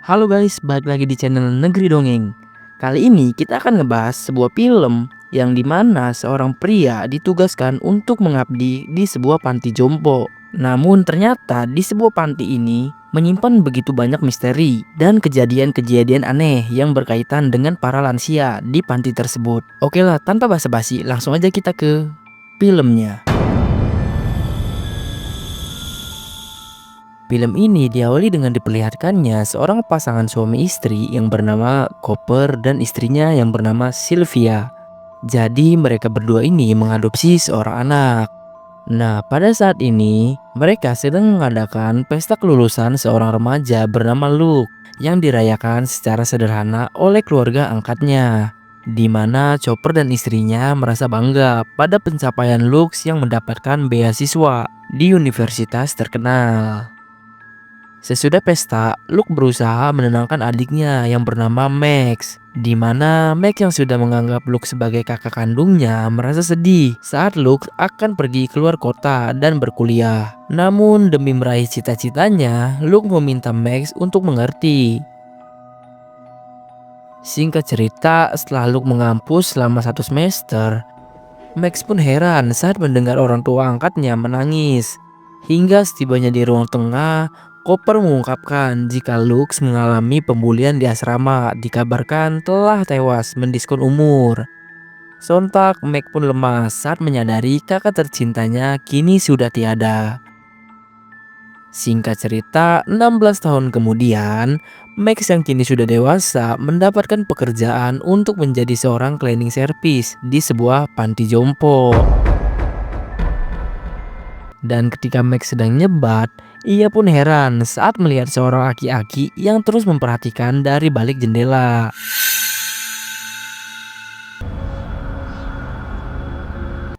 Halo guys, balik lagi di channel Negeri Dongeng. Kali ini kita akan ngebahas sebuah film yang dimana seorang pria ditugaskan untuk mengabdi di sebuah panti jompo. Namun ternyata di sebuah panti ini menyimpan begitu banyak misteri dan kejadian-kejadian aneh yang berkaitan dengan para lansia di panti tersebut. Oke lah, tanpa basa-basi langsung aja kita ke filmnya. Film ini diawali dengan diperlihatkannya seorang pasangan suami istri yang bernama Cooper dan istrinya yang bernama Sylvia. Jadi mereka berdua ini mengadopsi seorang anak. Nah, pada saat ini mereka sedang mengadakan pesta kelulusan seorang remaja bernama Luke yang dirayakan secara sederhana oleh keluarga angkatnya. Di mana Chopper dan istrinya merasa bangga pada pencapaian Luke yang mendapatkan beasiswa di universitas terkenal. Sesudah pesta, Luke berusaha menenangkan adiknya yang bernama Max. Di mana Max yang sudah menganggap Luke sebagai kakak kandungnya merasa sedih saat Luke akan pergi keluar kota dan berkuliah. Namun demi meraih cita-citanya, Luke meminta Max untuk mengerti. Singkat cerita, setelah Luke mengampus selama 1 semester, Max pun heran saat mendengar orang tua angkatnya menangis. Hingga setibanya di ruang tengah, Cooper mengungkapkan jika Lux mengalami pembulian di asrama dikabarkan telah tewas mendiskon umur. Sontak Meg pun lemas saat menyadari kakak tercintanya kini sudah tiada. Singkat cerita, 16 tahun kemudian, Max yang kini sudah dewasa mendapatkan pekerjaan untuk menjadi seorang cleaning service di sebuah panti jompo. Dan ketika Max sedang nyebat, ia pun heran saat melihat seorang aki-aki yang terus memperhatikan dari balik jendela.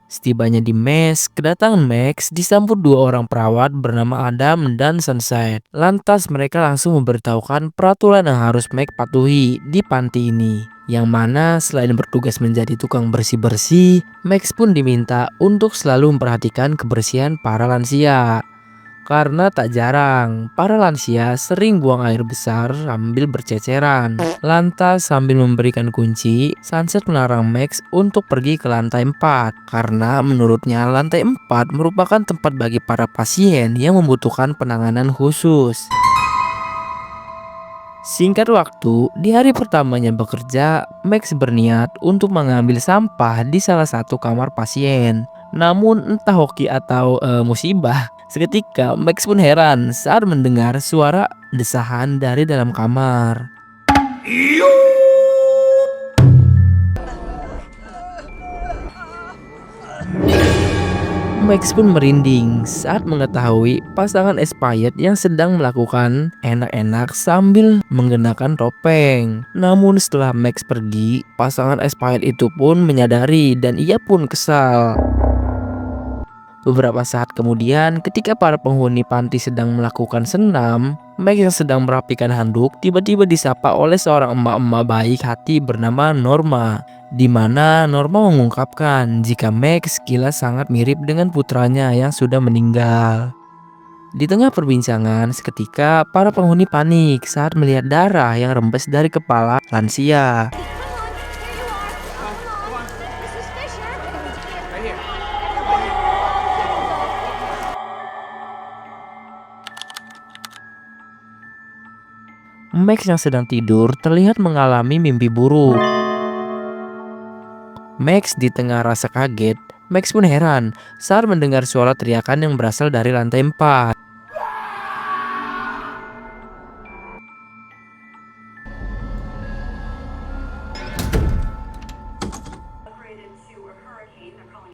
Setibanya di mes, kedatangan Max disambut dua orang perawat bernama Adam dan Sunset. Lantas mereka langsung memberitahukan peraturan yang harus Max patuhi di panti ini. Yang mana selain bertugas menjadi tukang bersih-bersih, Max pun diminta untuk selalu memperhatikan kebersihan para lansia. Karena tak jarang, para lansia sering buang air besar sambil berceceran. Lantas sambil memberikan kunci, Sunset melarang Max untuk pergi ke lantai 4. Karena menurutnya lantai 4 merupakan tempat bagi para pasien yang membutuhkan penanganan khusus. Singkat waktu, di hari pertamanya bekerja, Max berniat untuk mengambil sampah di salah satu kamar pasien. Namun entah hoki atau musibah, seketika Max pun heran saat mendengar suara desahan dari dalam kamar. Max pun merinding saat mengetahui pasangan expired yang sedang melakukan enak-enak sambil mengenakan topeng. Namun setelah Max pergi, pasangan expired itu pun menyadari dan ia pun kesal. Beberapa saat kemudian, ketika para penghuni panti sedang melakukan senam, Max yang sedang merapikan handuk tiba-tiba disapa oleh seorang emak-emak baik hati bernama Norma. Di mana Norma mengungkapkan jika Max sekilas sangat mirip dengan putranya yang sudah meninggal. Di tengah perbincangan, seketika para penghuni panik saat melihat darah yang rembes dari kepala lansia. Max yang sedang tidur terlihat mengalami mimpi buruk. Max di tengah rasa kaget, Max pun heran saat mendengar suara teriakan yang berasal dari lantai 4.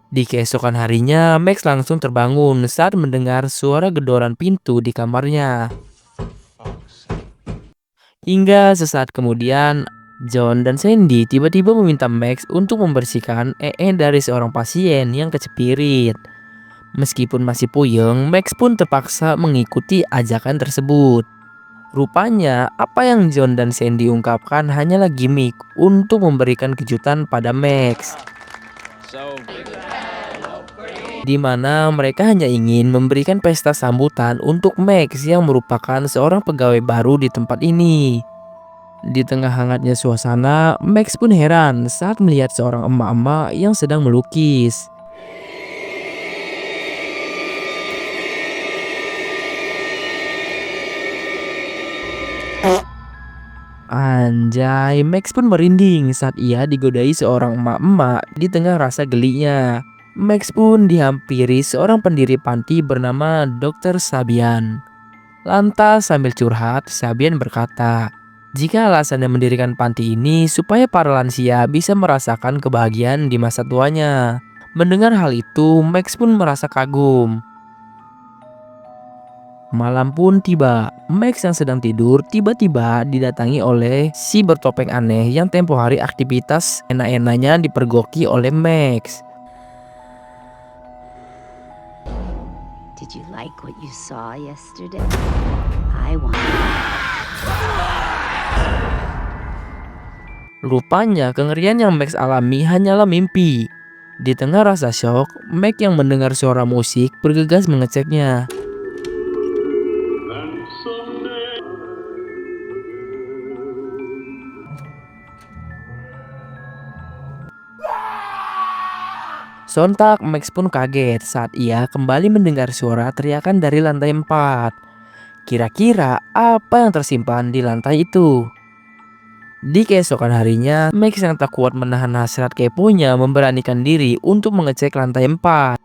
Di keesokan harinya, Max langsung terbangun saat mendengar suara gedoran pintu di kamarnya. Hingga sesaat kemudian, John dan Sandy tiba-tiba meminta Max untuk membersihkan dari seorang pasien yang kecepirit. Meskipun masih puyeng, Max pun terpaksa mengikuti ajakan tersebut. Rupanya, apa yang John dan Sandy ungkapkan hanyalah gimmick untuk memberikan kejutan pada Max. di mana mereka hanya ingin memberikan pesta sambutan untuk Max yang merupakan seorang pegawai baru di tempat ini. Di tengah hangatnya suasana, Max pun heran saat melihat seorang emak-emak yang sedang melukis. Anjay, Max pun merinding saat ia digodai seorang emak-emak di tengah rasa gelinya. Max pun dihampiri seorang pendiri panti bernama Dr. Sabian. Lantas sambil curhat, Sabian berkata, jika alasannya mendirikan panti ini supaya para lansia bisa merasakan kebahagiaan di masa tuanya. Mendengar hal itu, Max pun merasa kagum. Malam pun tiba. Max yang sedang tidur tiba-tiba didatangi oleh si bertopeng aneh yang tempo hari aktivitas enak-enaknya dipergoki oleh Max. Did you like what you saw yesterday? I want. Rupanya kengerian yang Max alami hanyalah mimpi. Di tengah rasa syok, Max yang mendengar suara musik bergegas mengeceknya. Sontak Max pun kaget saat ia kembali mendengar suara teriakan dari lantai 4. Kira-kira apa yang tersimpan di lantai itu? Di keesokan harinya, Max yang tak kuat menahan hasrat keponya memberanikan diri untuk mengecek lantai 4.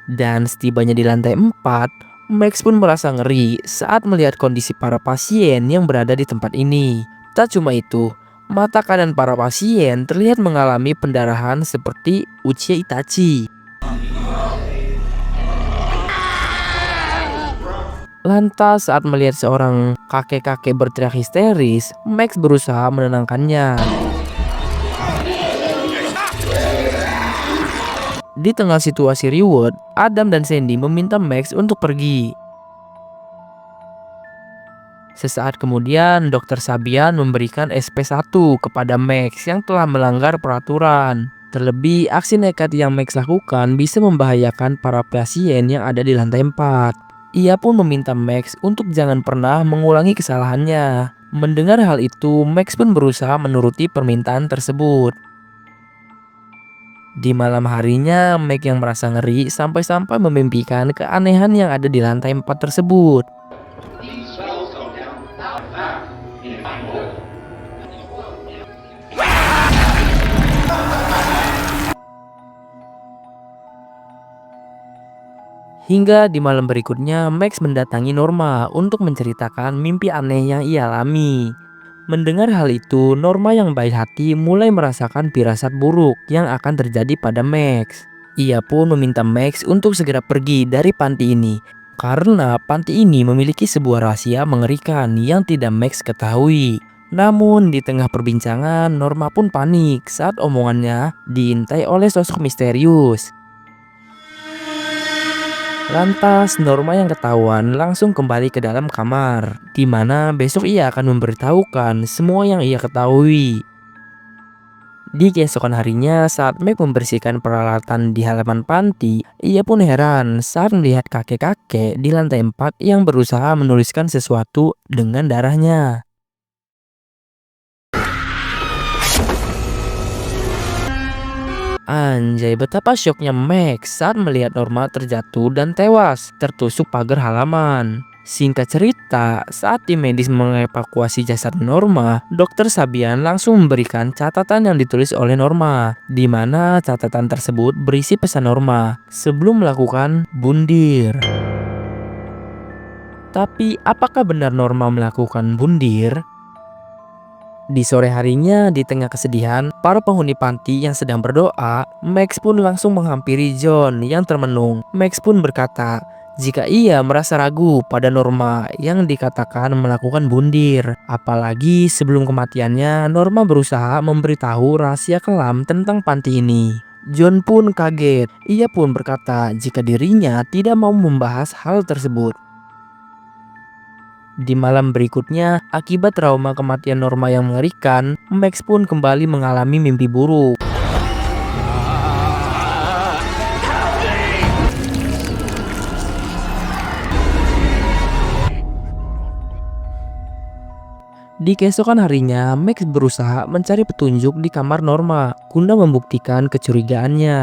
Dan setibanya di lantai 4, Max pun merasa ngeri saat melihat kondisi para pasien yang berada di tempat ini. Tak cuma itu, mata kanan para pasien terlihat mengalami pendarahan seperti Uchiha Itachi. Lantas saat melihat seorang kakek-kakek berteriak histeris, Max berusaha menenangkannya. Di tengah situasi reward, Adam dan Sandy meminta Max untuk pergi. Sesaat kemudian, Dr. Sabian memberikan SP1 kepada Max yang telah melanggar peraturan. Terlebih, aksi nekat yang Max lakukan bisa membahayakan para pasien yang ada di lantai 4. Ia pun meminta Max untuk jangan pernah mengulangi kesalahannya. Mendengar hal itu, Max pun berusaha menuruti permintaan tersebut. Di malam harinya, Max yang merasa ngeri sampai-sampai memimpikan keanehan yang ada di lantai 4 tersebut. Hingga di malam berikutnya, Max mendatangi Norma untuk menceritakan mimpi aneh yang ia alami. Mendengar hal itu, Norma yang baik hati mulai merasakan firasat buruk yang akan terjadi pada Max. Ia pun meminta Max untuk segera pergi dari panti ini, karena panti ini memiliki sebuah rahasia mengerikan yang tidak Max ketahui. Namun di tengah perbincangan, Norma pun panik saat omongannya diintai oleh sosok misterius. Lantas Norma yang ketahuan langsung kembali ke dalam kamar, di mana besok ia akan memberitahukan semua yang ia ketahui. Di keesokan harinya saat Max membersihkan peralatan di halaman panti, ia pun heran saat melihat kakek-kakek di lantai 4 yang berusaha menuliskan sesuatu dengan darahnya. Anjay, betapa syoknya Max saat melihat Norma terjatuh dan tewas tertusuk pagar halaman. Singkat cerita, saat tim medis mengevakuasi jasad Norma, Dr. Sabian langsung memberikan catatan yang ditulis oleh Norma, di mana catatan tersebut berisi pesan Norma sebelum melakukan bundir. Tapi apakah benar Norma melakukan bundir? Di sore harinya, di tengah kesedihan para penghuni panti yang sedang berdoa, Max pun langsung menghampiri John yang termenung. Max pun berkata jika ia merasa ragu pada Norma yang dikatakan melakukan bundir. Apalagi sebelum kematiannya, Norma berusaha memberitahu rahasia kelam tentang panti ini. John pun kaget. Ia pun berkata jika dirinya tidak mau membahas hal tersebut. Di malam berikutnya, akibat trauma kematian Norma yang mengerikan, Max pun kembali mengalami mimpi buruk. Di keesokan harinya, Max berusaha mencari petunjuk di kamar Norma guna membuktikan kecurigaannya.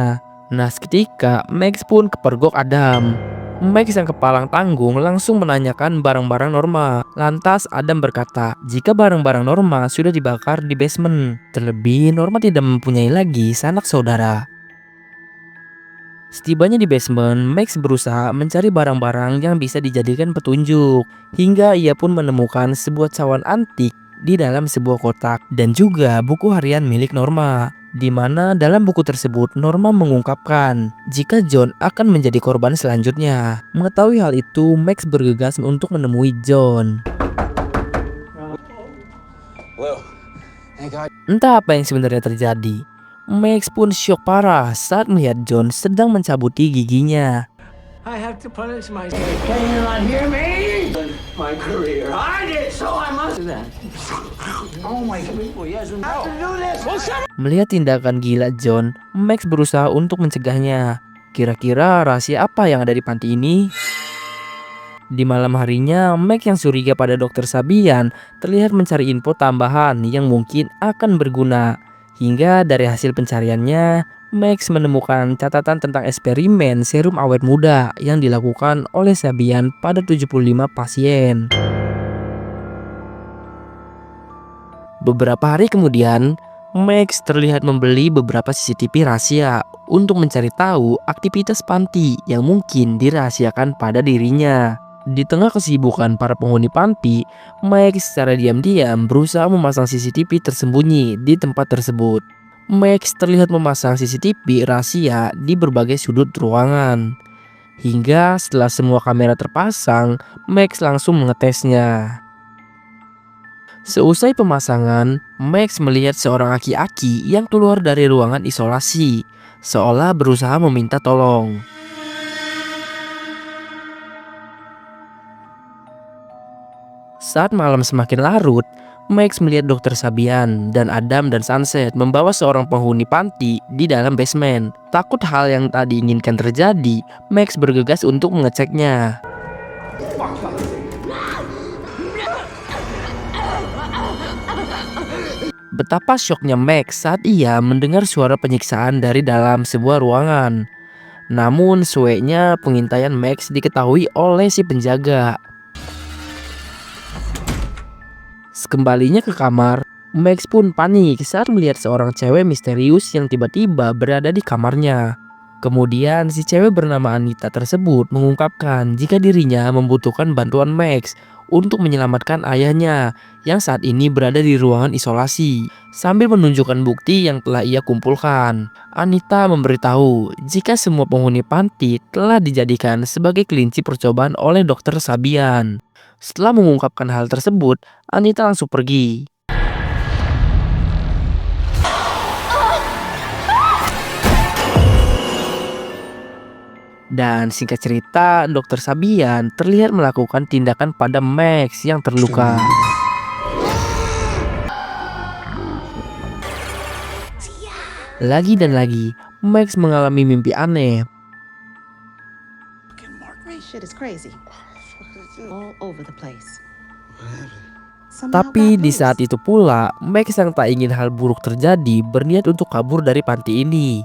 Nah, seketika Max pun kepergok Adam. Max yang kepalang tanggung langsung menanyakan barang-barang Norma. Lantas Adam berkata jika barang-barang Norma sudah dibakar di basement. Terlebih Norma tidak mempunyai lagi sanak saudara. Setibanya di basement, Max berusaha mencari barang-barang yang bisa dijadikan petunjuk. Hingga ia pun menemukan sebuah cawan antik di dalam sebuah kotak dan juga buku harian milik Norma. Di mana dalam buku tersebut Norma mengungkapkan jika John akan menjadi korban selanjutnya. Mengetahui hal itu, Max bergegas untuk menemui John. Entah apa yang sebenarnya terjadi, Max pun syok parah saat melihat John sedang mencabuti giginya. I have to punish myself. Can you not hear me? My career. I did, so I must do that. Oh my people, yes, I have to do this. Melihat tindakan gila John, Max berusaha untuk mencegahnya. Kira-kira rahasia apa yang ada di panti ini? Di malam harinya, Max yang curiga pada Dr. Sabian terlihat mencari info tambahan yang mungkin akan berguna. Hingga dari hasil pencariannya, Max menemukan catatan tentang eksperimen serum awet muda yang dilakukan oleh Sabian pada 75 pasien. Beberapa hari kemudian, Max terlihat membeli beberapa CCTV rahasia untuk mencari tahu aktivitas panti yang mungkin dirahasiakan pada dirinya. Di tengah kesibukan para penghuni panti, Max secara diam-diam berusaha memasang CCTV tersembunyi di tempat tersebut. Max terlihat memasang CCTV rahasia di berbagai sudut ruangan. Hingga setelah semua kamera terpasang, Max langsung mengetesnya. Seusai pemasangan, Max melihat seorang aki-aki yang keluar dari ruangan isolasi, seolah berusaha meminta tolong. Saat malam semakin larut, Max melihat Dr. Sabian dan Adam dan Sunset membawa seorang penghuni panti di dalam basement. Takut hal yang tak diinginkan terjadi, Max bergegas untuk mengeceknya. Betapa syoknya Max saat ia mendengar suara penyiksaan dari dalam sebuah ruangan. Namun sueknya pengintaian Max diketahui oleh si penjaga. Sekembalinya ke kamar, Max pun panik saat melihat seorang cewek misterius yang tiba-tiba berada di kamarnya. Kemudian si cewek bernama Anita tersebut mengungkapkan jika dirinya membutuhkan bantuan Max untuk menyelamatkan ayahnya yang saat ini berada di ruangan isolasi. Sambil menunjukkan bukti yang telah ia kumpulkan, Anita memberitahu jika semua penghuni panti telah dijadikan sebagai kelinci percobaan oleh Dr. Sabian. Setelah mengungkapkan hal tersebut, Anita langsung pergi. Dan singkat cerita, Dr. Sabian terlihat melakukan tindakan pada Max yang terluka. Lagi dan lagi, Max mengalami mimpi aneh. Shit is crazy. All over the place. Tapi di saat itu pula, Max yang tak ingin hal buruk terjadi berniat untuk kabur dari panti ini.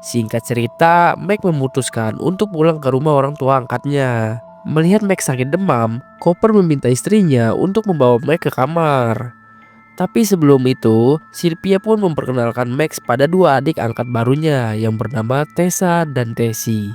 Singkat cerita, Max memutuskan untuk pulang ke rumah orang tua angkatnya. Melihat Max sakit demam, Cooper meminta istrinya untuk membawa Max ke kamar. Tapi sebelum itu, Sylvia pun memperkenalkan Max pada dua adik angkat barunya yang bernama Tessa dan Tessie.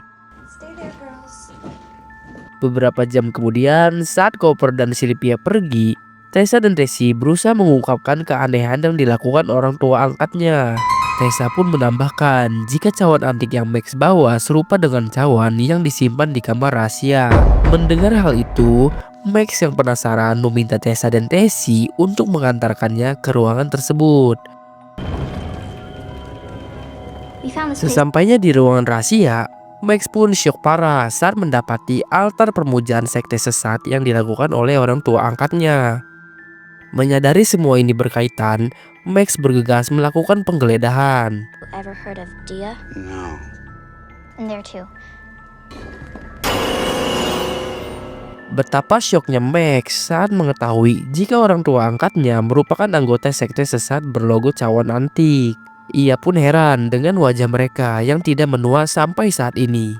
Beberapa jam kemudian, saat Cooper dan Sylvia pergi, Tessa dan Tessie berusaha mengungkapkan keanehan yang dilakukan orang tua angkatnya. Tessa pun menambahkan jika cawan antik yang Max bawa serupa dengan cawan yang disimpan di kamar rahasia. Mendengar hal itu, Max yang penasaran meminta Tessa dan Tessie untuk mengantarkannya ke ruangan tersebut. We found this place. Sesampainya di ruangan rahasia, Max pun syok parah saat mendapati altar permujaan sekte sesat yang dilakukan oleh orang tua angkatnya. Menyadari semua ini berkaitan, Max bergegas melakukan penggeledahan. Ever heard of Dia? No. And there too. Betapa syoknya Max saat mengetahui jika orang tua angkatnya merupakan anggota sekte sesat berlogo cawan antik. Ia pun heran dengan wajah mereka yang tidak menua sampai saat ini.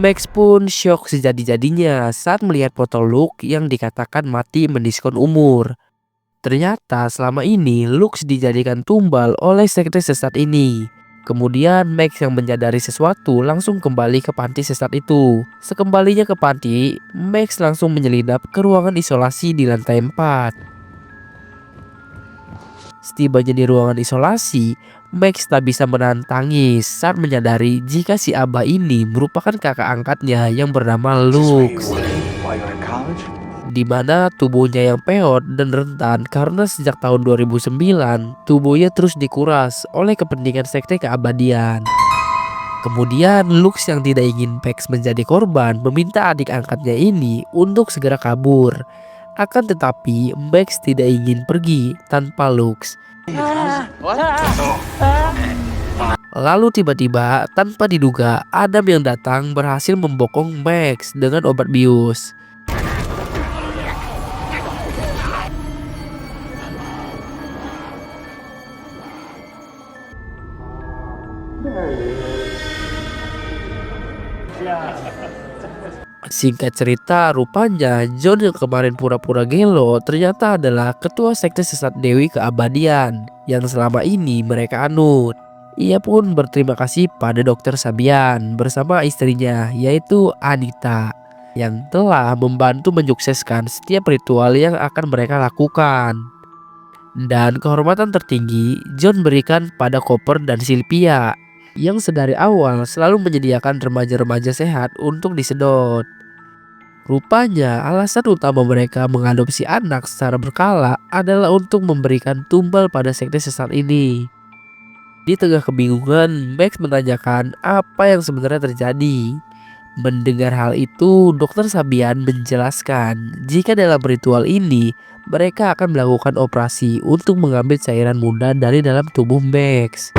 Max pun syok sejadi-jadinya saat melihat foto Luke yang dikatakan mati mendiskon umur. Ternyata selama ini Lux dijadikan tumbal oleh sekte sesat ini. Kemudian Max yang menyadari sesuatu langsung kembali ke panti sesat itu. Sekembalinya ke panti, Max langsung menyelinap ke ruangan isolasi di lantai 4. Setibanya di ruangan isolasi, Max tak bisa menahan tangis saat menyadari jika si Abah ini merupakan kakak angkatnya yang bernama Lux. While you're in college? Di mana tubuhnya yang peot dan rentan karena sejak tahun 2009 tubuhnya terus dikuras oleh kepentingan sekte keabadian. Kemudian Lux yang tidak ingin Max menjadi korban meminta adik angkatnya ini untuk segera kabur. Akan tetapi Max tidak ingin pergi tanpa Lux. Lalu tiba-tiba tanpa diduga Adam yang datang berhasil membokong Max dengan obat bius. Singkat cerita, rupanya John yang kemarin pura-pura gelo ternyata adalah ketua sekte sesat Dewi Keabadian yang selama ini mereka anut. Ia pun berterima kasih pada Dr. Sabian bersama istrinya yaitu Anita yang telah membantu menyukseskan setiap ritual yang akan mereka lakukan. Dan kehormatan tertinggi John berikan pada Cooper dan Sylvia yang sedari awal selalu menyediakan remaja-remaja sehat untuk disedot. Rupanya alasan utama mereka mengadopsi anak secara berkala adalah untuk memberikan tumbal pada sekte sesat ini. Di tengah kebingungan, Max menanyakan apa yang sebenarnya terjadi. Mendengar hal itu, Dr. Sabian menjelaskan jika dalam ritual ini mereka akan melakukan operasi untuk mengambil cairan muda dari dalam tubuh Max.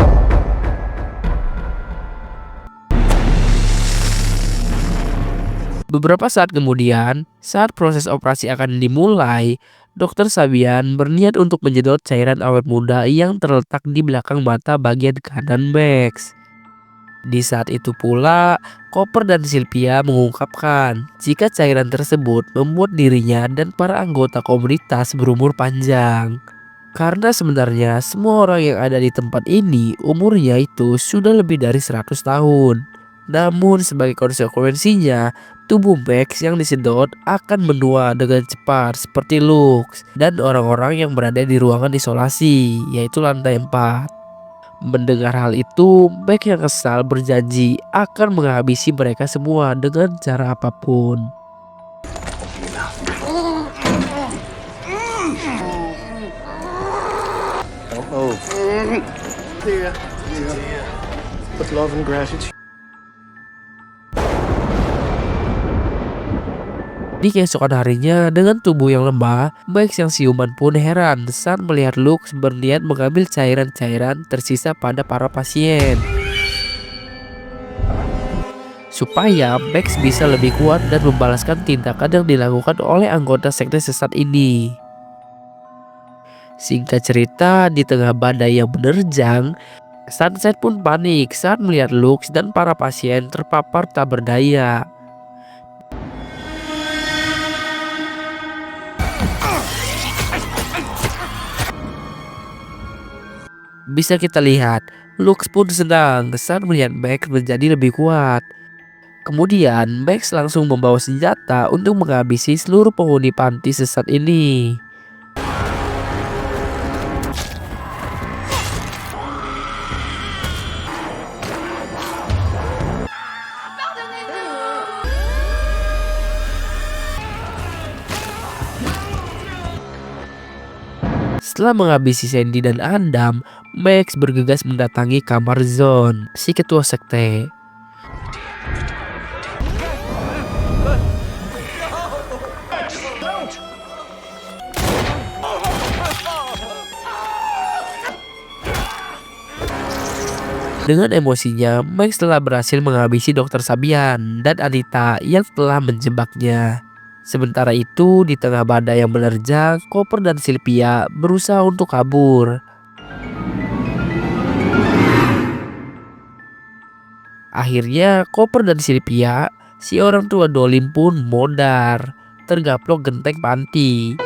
Beberapa saat kemudian, saat proses operasi akan dimulai, Dr. Sabian berniat untuk menyedot cairan awet muda yang terletak di belakang mata bagian kanan Max. Di saat itu pula, Cooper dan Sylvia mengungkapkan jika cairan tersebut membuat dirinya dan para anggota komunitas berumur panjang. Karena sebenarnya semua orang yang ada di tempat ini umurnya itu sudah lebih dari 100 tahun. Namun sebagai konsekuensinya, tubuh Max yang disedot akan menua dengan cepat seperti Lux dan orang-orang yang berada di ruangan isolasi, yaitu lantai 4. Mendengar hal itu, Max yang kesal berjanji akan menghabisi mereka semua dengan cara apapun. Don't move. Dear. With love and gratitude. Di keesokan harinya, dengan tubuh yang lemah, Max yang siuman pun heran saat melihat Lux berniat mengambil cairan-cairan tersisa pada para pasien. Supaya Max bisa lebih kuat dan membalaskan tindakan yang dilakukan oleh anggota sekte sesat ini. Singkat cerita, di tengah badai yang menerjang, Sunset pun panik saat melihat Lux dan para pasien terpapar tak berdaya. Bisa kita lihat, Lux pun senang saat melihat Max menjadi lebih kuat. Kemudian Max langsung membawa senjata untuk menghabisi seluruh penghuni panti sesat ini. Setelah menghabisi Sandy dan Adam, Max bergegas mendatangi kamar Zone, si ketua sekte. Dengan emosinya, Max telah berhasil menghabisi Dr. Sabian dan Anita yang telah menjebaknya. Sementara itu, di tengah badai yang menerjang, Cooper dan Sylvia berusaha untuk kabur. Akhirnya, Cooper dan Sylvia, si orang tua Dolin pun modar, tergaplok genteng panti.